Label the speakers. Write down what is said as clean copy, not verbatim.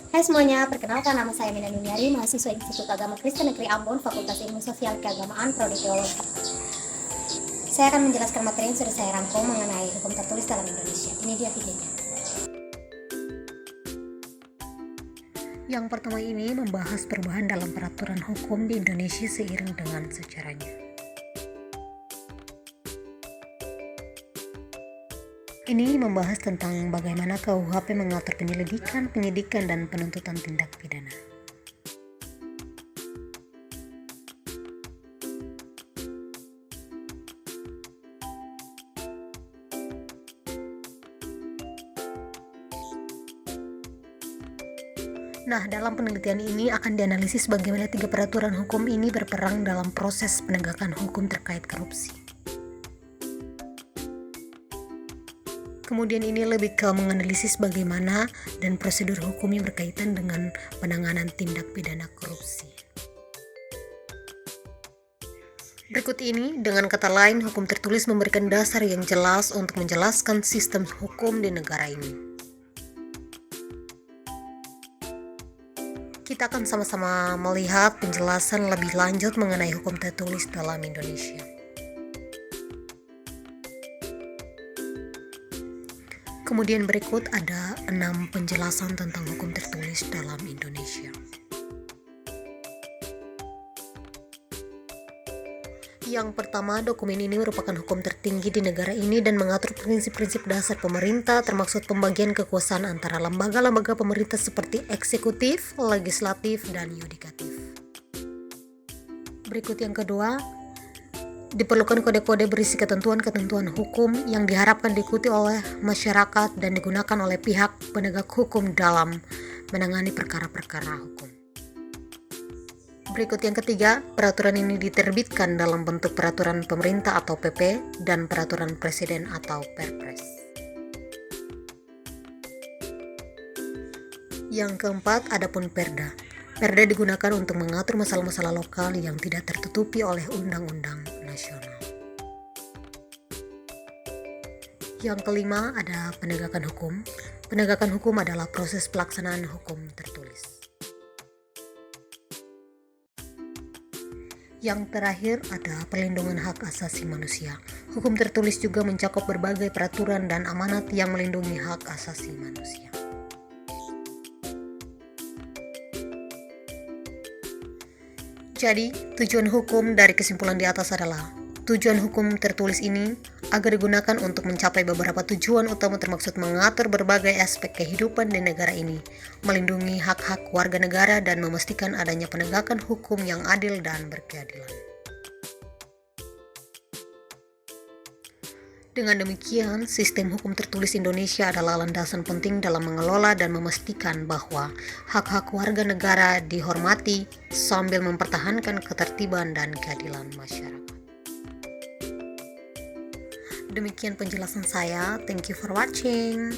Speaker 1: Hai semuanya, perkenalkan nama saya Mina Nuniari, mahasiswa Institut Agama Kristen Negeri Ambon, Fakultas Ilmu Sosial Keagamaan, Prodi Teologi. Saya akan menjelaskan materi yang sudah saya rangkum mengenai hukum tertulis dalam Indonesia. Ini dia videonya.
Speaker 2: Yang pertama ini membahas perubahan dalam peraturan hukum di Indonesia seiring dengan sejarahnya. Ini membahas tentang bagaimana KUHP mengatur penyelidikan, penyidikan, dan penuntutan tindak pidana. Nah, dalam penelitian ini akan dianalisis bagaimana 3 peraturan hukum ini berperan dalam proses penegakan hukum terkait korupsi. Kemudian ini lebih ke menganalisis bagaimana dan prosedur hukum yang berkaitan dengan penanganan tindak pidana korupsi. Berikut ini, dengan kata lain, hukum tertulis memberikan dasar yang jelas untuk menjelaskan sistem hukum di negara ini. Kita akan sama-sama melihat penjelasan lebih lanjut mengenai hukum tertulis dalam Indonesia. Kemudian berikut ada 6 penjelasan tentang hukum tertulis dalam Indonesia. Yang pertama, dokumen ini merupakan hukum tertinggi di negara ini dan mengatur prinsip-prinsip dasar pemerintah, termasuk pembagian kekuasaan antara lembaga-lembaga pemerintah seperti eksekutif, legislatif, dan yudikatif. Berikut yang kedua, diperlukan kode-kode berisi ketentuan-ketentuan hukum yang diharapkan diikuti oleh masyarakat dan digunakan oleh pihak penegak hukum dalam menangani perkara-perkara hukum. Berikut yang ketiga, peraturan ini diterbitkan dalam bentuk peraturan pemerintah atau PP dan peraturan presiden atau Perpres. Yang keempat, adapun Perda. Perda digunakan untuk mengatur masalah-masalah lokal yang tidak tertutupi oleh undang-undang nasional. Yang kelima, ada penegakan hukum. Penegakan hukum adalah proses pelaksanaan hukum tertulis. Yang terakhir, ada perlindungan hak asasi manusia. Hukum tertulis juga mencakup berbagai peraturan dan amanat yang melindungi hak asasi manusia. Jadi, tujuan hukum dari kesimpulan di atas adalah tujuan hukum tertulis ini agar digunakan untuk mencapai beberapa tujuan utama, termaksud mengatur berbagai aspek kehidupan di negara ini, melindungi hak-hak warga negara, dan memastikan adanya penegakan hukum yang adil dan berkeadilan. Dengan demikian, sistem hukum tertulis Indonesia adalah landasan penting dalam mengelola dan memastikan bahwa hak-hak warga negara dihormati sambil mempertahankan ketertiban dan keadilan masyarakat. Demikian penjelasan saya. Thank you for watching.